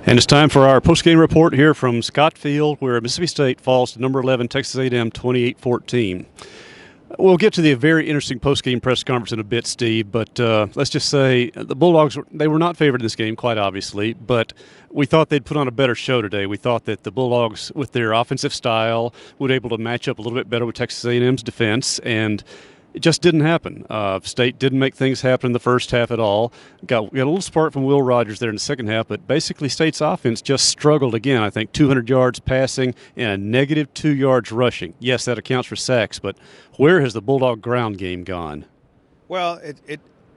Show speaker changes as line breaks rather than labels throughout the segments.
And it's time for our postgame report here from Scott Field, where Mississippi State falls to number 11 Texas A&M 28-14. We'll get to the very interesting postgame press conference in a bit, Steve, but let's just say the Bulldogs, they were not favored in this game, quite obviously, but we thought they'd put on a better show today. We thought that the Bulldogs, with their offensive style, would be able to match up a little bit better with Texas A&M's defense, and it just didn't happen. State didn't make things happen in the first half at all. Got a little spark from Will Rogers there in the second half, but basically State's offense just struggled again. I think 200 yards passing and a negative 2 yards rushing. Yes, that accounts for sacks, but where has the Bulldog ground game gone?
Well,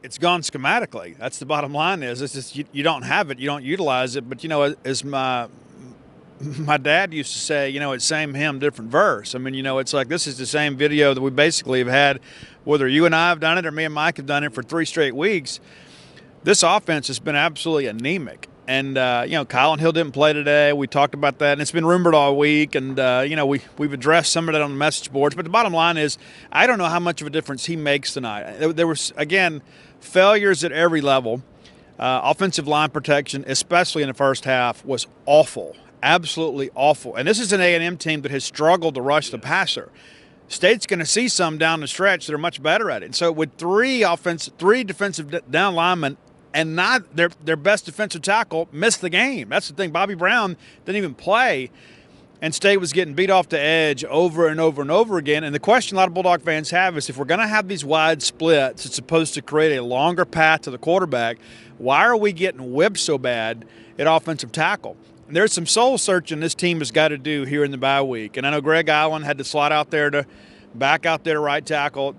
it's gone schematically. That's the bottom line is. It's just you don't have it, you don't utilize it. But, as my dad used to say, it's same hymn, different verse. I mean, it's like this is the same video that we basically have had, whether you and I have done it or me and Mike have done it for 3 straight weeks. This offense has been absolutely anemic. And, Colin Hill didn't play today. We talked about that, and it's been rumored all week. And, we've addressed some of that on the message boards. But the bottom line is I don't know how much of a difference he makes tonight. There was, again, failures at every level. Offensive line protection, especially in the first half, was awful. Absolutely awful. And this is an A&M team that has struggled to rush the passer. State's going to see some down the stretch that are much better at it. And so with three defensive down linemen and not their best defensive tackle missed the game. That's the thing. Bobby Brown didn't even play, and State was getting beat off the edge over and over and over again. And the question a lot of Bulldog fans have is if we're going to have these wide splits, it's supposed to create a longer path to the quarterback. Why are we getting whipped so bad at offensive tackle? There's some soul searching this team has got to do here in the bye week. And I know Greg Allen had to slot out there to back out there to right tackle.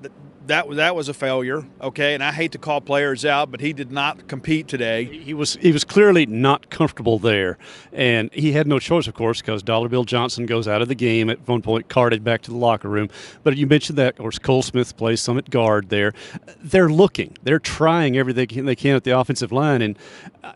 That was a failure, okay? And I hate to call players out, but he did not compete today.
He was clearly not comfortable there, and he had no choice, of course, because Dollar Bill Johnson goes out of the game at one point, carted back to the locker room. But you mentioned that, of course, Cole Smith plays some at guard there. They're looking. They're trying everything they can at the offensive line. And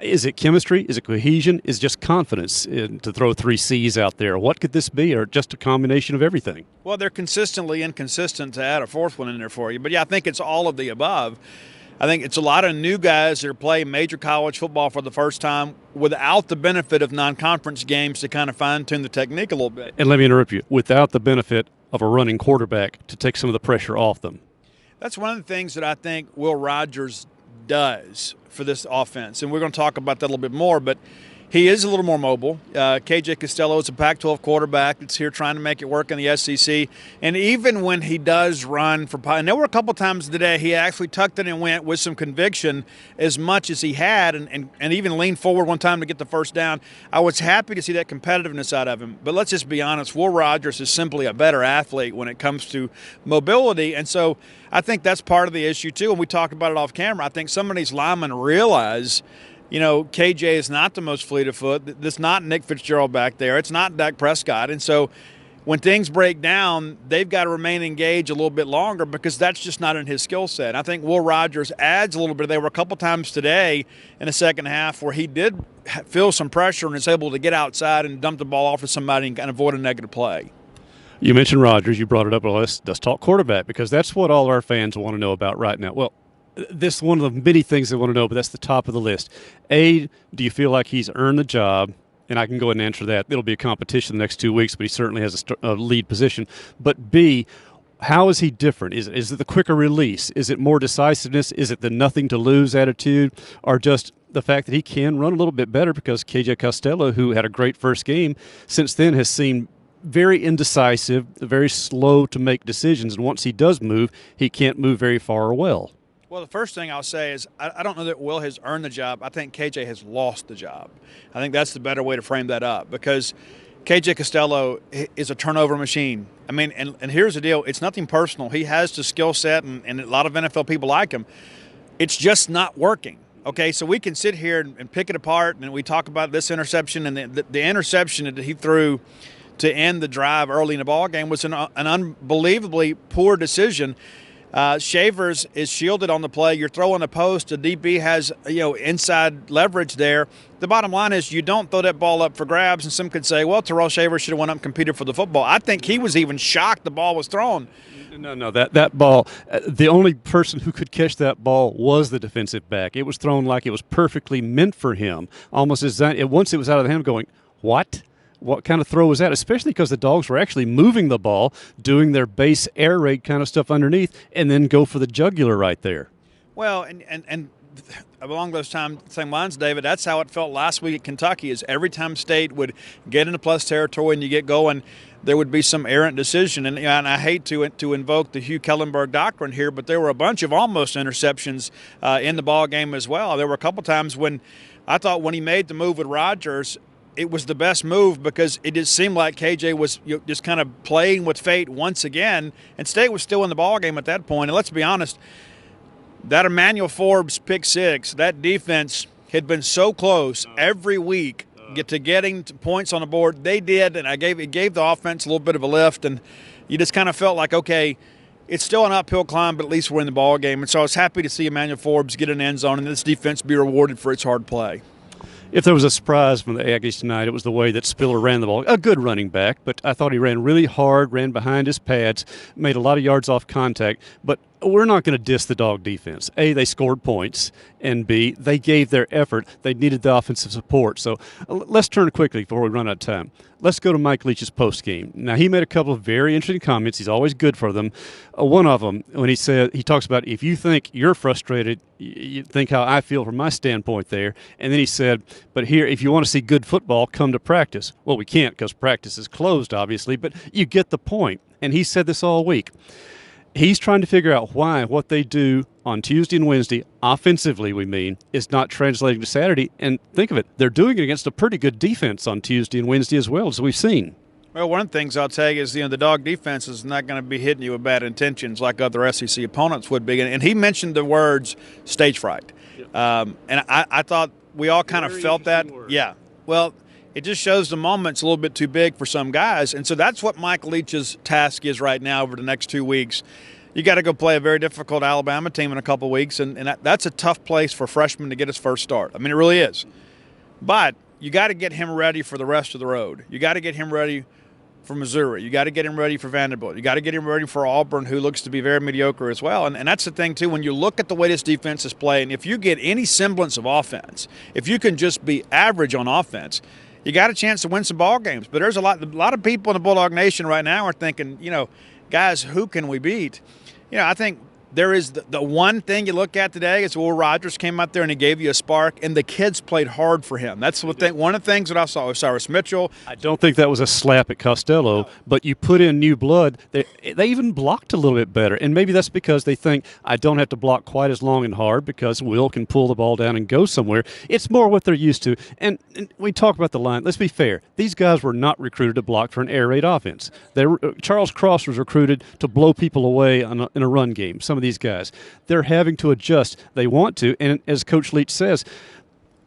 is it chemistry? Is it cohesion? Is it just confidence to throw 3 C's out there? What could this be, or just a combination of everything?
Well, they're consistently inconsistent to add a 4th one in there for you. But, yeah, I think it's all of the above. I think it's a lot of new guys that are playing major college football for the first time without the benefit of non-conference games to kind of fine-tune the technique a little bit.
And let me interrupt you. Without the benefit of a running quarterback to take some of the pressure off them.
That's one of the things that I think Will Rogers does for this offense. And we're going to talk about that a little bit more, but he is a little more mobile. KJ Costello is a Pac-12 quarterback that's here trying to make it work in the SEC. And even when he does run for – and there were a couple times today he actually tucked it and went with some conviction as much as he had and even leaned forward one time to get the first down. I was happy to see that competitiveness out of him. But let's just be honest, Will Rogers is simply a better athlete when it comes to mobility. And so I think that's part of the issue too. And we talked about it off camera. I think some of these linemen realize – KJ is not the most fleet of foot. It's not Nick Fitzgerald back there. It's not Dak Prescott. And so when things break down, they've got to remain engaged a little bit longer because that's just not in his skill set. I think Will Rogers adds a little bit. There were a couple times today in the second half where he did feel some pressure and is able to get outside and dump the ball off to somebody and kind of avoid a negative play.
You mentioned Rogers. You brought it up. Well, let's talk quarterback because that's what all our fans want to know about right now. Well, this is one of the many things they want to know, but that's the top of the list. A, do you feel like he's earned the job? And I can go ahead and answer that. It'll be a competition the next 2 weeks, but he certainly has a lead position. But B, how is he different? Is it the quicker release? Is it more decisiveness? Is it the nothing-to-lose attitude? Or just the fact that he can run a little bit better because KJ Costello, who had a great first game, since then has seemed very indecisive, very slow to make decisions. And once he does move, he can't move very far or well.
Well, the first thing I'll say is I don't know that Will has earned the job. I think KJ has lost the job. I think that's the better way to frame that up because KJ Costello is a turnover machine. I mean, and here's the deal. It's nothing personal. He has the skill set, and a lot of NFL people like him. It's just not working. Okay, so we can sit here and pick it apart, and we talk about this interception and the interception that he threw to end the drive early in the ball game was an unbelievably poor decision. Shavers is shielded on the play. You're throwing a post. The DB has inside leverage there. The bottom line is you don't throw that ball up for grabs. And some could say, well, Terrell Shavers should have went up and competed for the football. I think he was even shocked the ball was thrown.
No, that ball, the only person who could catch that ball was the defensive back. It was thrown like it was perfectly meant for him, almost as once it was out of the hand going, what? What kind of throw was that? Especially because the Dogs were actually moving the ball, doing their base air raid kind of stuff underneath, and then go for the jugular right there.
Well, and along those same lines, David, that's how it felt last week at Kentucky. Is every time State would get into plus territory and you get going, there would be some errant decision. And I hate to invoke the Hugh Kellenberg doctrine here, but there were a bunch of almost interceptions in the ball game as well. There were a couple times when I thought when he made the move with Rodgers, it was the best move because it just seemed like KJ was just kind of playing with fate once again, and State was still in the ball game at that point. And let's be honest, that Emmanuel Forbes pick six, that defense had been so close every week to getting points on the board. They did, and it gave the offense a little bit of a lift, and you just kind of felt like, okay, it's still an uphill climb, but at least we're in the ball game. And so I was happy to see Emmanuel Forbes get an end zone and this defense be rewarded for its hard play.
If there was a surprise from the Aggies tonight, it was the way that Spiller ran the ball. A good running back, but I thought he ran really hard, ran behind his pads, made a lot of yards off contact. But we're not going to diss the Dog defense. A, they scored points, and B, they gave their effort. They needed the offensive support. So let's turn quickly before we run out of time. Let's go to Mike Leach's postgame. Now, he made a couple of very interesting comments. He's always good for them. One of them, when he talks about if you think you're frustrated, you think how I feel from my standpoint there. And then he said, but here, if you want to see good football, come to practice. Well, we can't because practice is closed, obviously, but you get the point. And he said this all week. He's trying to figure out why what they do on Tuesday and Wednesday, offensively we mean, is not translating to Saturday. And think of it, they're doing it against a pretty good defense on Tuesday and Wednesday as well, as we've seen.
Well, one of the things I'll tell you is, the Dog defense is not going to be hitting you with bad intentions like other SEC opponents would be. And he mentioned the words stage fright. Yep. And I thought we all kind of felt that. Word. Yeah. Well, it just shows the moment's a little bit too big for some guys. And so that's what Mike Leach's task is right now over the next 2 weeks. You got to go play a very difficult Alabama team in a couple of weeks, and that's a tough place for a freshman to get his first start. I mean, it really is. But you got to get him ready for the rest of the road. You got to get him ready for Missouri. You got to get him ready for Vanderbilt. You got to get him ready for Auburn, who looks to be very mediocre as well. And that's the thing, too, when you look at the way this defense is playing, if you get any semblance of offense, if you can just be average on offense, you got a chance to win some ball games. But there's a lot of people in the Bulldog Nation right now are thinking, guys, who can we beat? I think there is the one thing you look at today is Will Rogers came out there and he gave you a spark, and the kids played hard for him. That's one of the things that I saw with Cyrus Mitchell.
I don't think that was a slap at Costello, but you put in new blood. They even blocked a little bit better, and maybe that's because they think I don't have to block quite as long and hard because Will can pull the ball down and go somewhere. It's more what they're used to. And we talk about the line. Let's be fair. These guys were not recruited to block for an air raid offense. Charles Cross was recruited to blow people away in a run game. Some of these guys, they're having to adjust. They want to, and as Coach Leach says,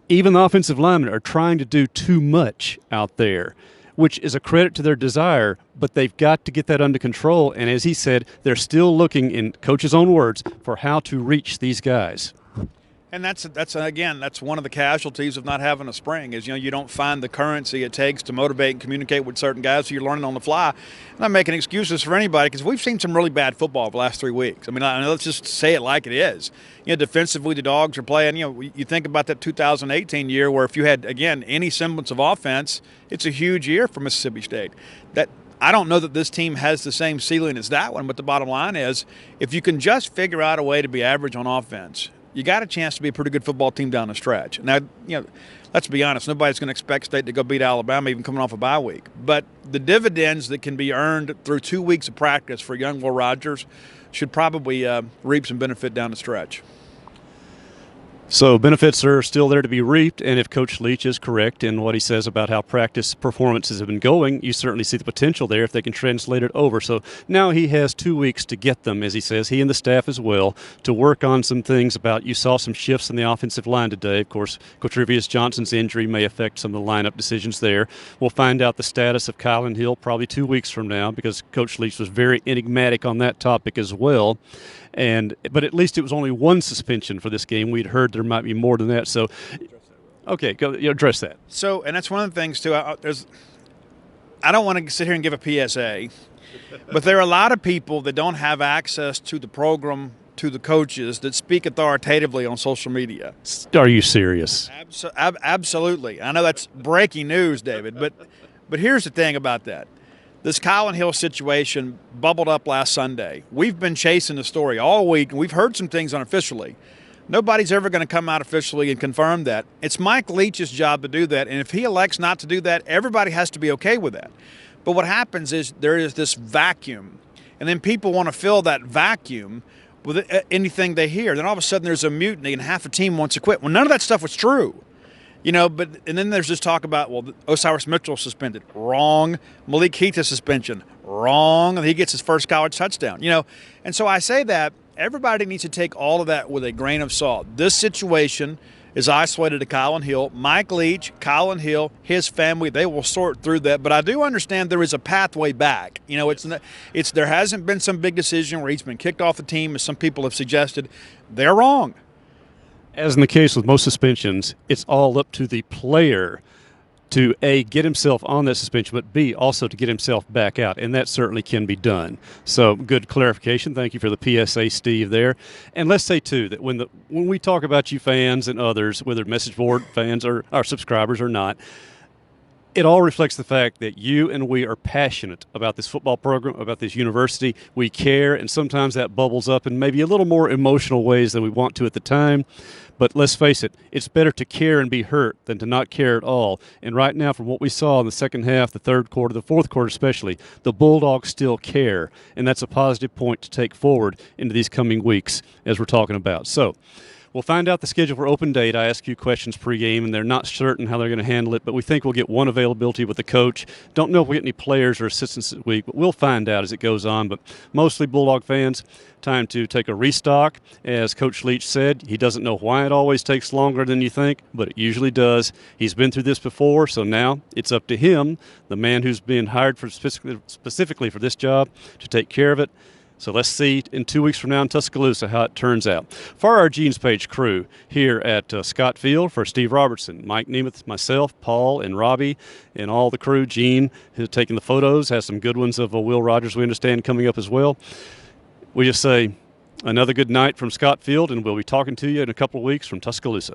even the offensive linemen are trying to do too much out there, which is a credit to their desire, but they've got to get that under control. And as he said, they're still looking, in Coach's own words, for how to reach these guys.
And that's one of the casualties of not having a spring is, you don't find the currency it takes to motivate and communicate with certain guys, so you're learning on the fly. I'm not making excuses for anybody because we've seen some really bad football the last 3 weeks. I mean, let's just say it like it is. Defensively, the Dogs are playing. You think about that 2018 year where if you had, again, any semblance of offense, it's a huge year for Mississippi State. I don't know that this team has the same ceiling as that one, but the bottom line is if you can just figure out a way to be average on offense, you got a chance to be a pretty good football team down the stretch. Now, let's be honest, nobody's going to expect State to go beat Alabama even coming off a bye week. But the dividends that can be earned through 2 weeks of practice for young Will Rogers should probably reap some benefit down the stretch.
So benefits are still there to be reaped, and if Coach Leach is correct in what he says about how practice performances have been going, you certainly see the potential there if they can translate it over. So now he has 2 weeks to get them, as he says, he and the staff as well, to work on some things about, you saw some shifts in the offensive line today. Of course, Quatrivius Johnson's injury may affect some of the lineup decisions there. We'll find out the status of Kylan Hill probably 2 weeks from now because Coach Leach was very enigmatic on that topic as well. But at least it was only one suspension for this game. We'd heard there might be more than that. So, okay, go address that.
So, and that's one of the things too. I don't want to sit here and give a PSA, but there are a lot of people that don't have access to the program, to the coaches, that speak authoritatively on social media.
Are you serious?
Absolutely. I know that's breaking news, David, but here's the thing about that. This Colin Hill situation bubbled up last Sunday. We've been chasing the story all week, and we've heard some things unofficially. Nobody's ever going to come out officially and confirm that. It's Mike Leach's job to do that, and if he elects not to do that, everybody has to be okay with that. But what happens is there is this vacuum, and then people want to fill that vacuum with anything they hear. Then all of a sudden there's a mutiny, and half a team wants to quit. Well, none of that stuff was true. And then there's this talk about, well, Osiris Mitchell suspended. Wrong. Malik Heath's suspension. Wrong. And he gets his first college touchdown. And so I say that everybody needs to take all of that with a grain of salt. This situation is isolated to Colin Hill. Mike Leach, Colin Hill, his family, they will sort through that. But I do understand there is a pathway back. There hasn't been some big decision where he's been kicked off the team, as some people have suggested. They're wrong.
As in the case with most suspensions, it's all up to the player to, A, get himself on that suspension, but B, also to get himself back out, and that certainly can be done. So good clarification. Thank you for the PSA, Steve, there. And let's say, too, that when we talk about you fans and others, whether message board fans or our subscribers or not, it all reflects the fact that you and we are passionate about this football program, about this university. We care, and sometimes that bubbles up in maybe a little more emotional ways than we want to at the time. But let's face it, it's better to care and be hurt than to not care at all. And right now, from what we saw in the second half, the third quarter, the fourth quarter especially, the Bulldogs still care. And that's a positive point to take forward into these coming weeks as we're talking about. So we'll find out the schedule for open date. I ask you questions pregame, and they're not certain how they're going to handle it, but we think we'll get one availability with the coach. Don't know if we get any players or assistants this week, but we'll find out as it goes on. But mostly Bulldog fans, time to take a restock. As Coach Leach said, he doesn't know why it always takes longer than you think, but it usually does. He's been through this before, so now it's up to him, the man who's being hired for specifically for this job, to take care of it. So let's see in 2 weeks from now in Tuscaloosa how it turns out. For our Gene's Page crew here at Scott Field, for Steve Robertson, Mike Nemeth, myself, Paul, and Robbie, and all the crew, Gene, who's taking the photos, has some good ones of Will Rogers, we understand, coming up as well. We just say another good night from Scott Field, and we'll be talking to you in a couple of weeks from Tuscaloosa.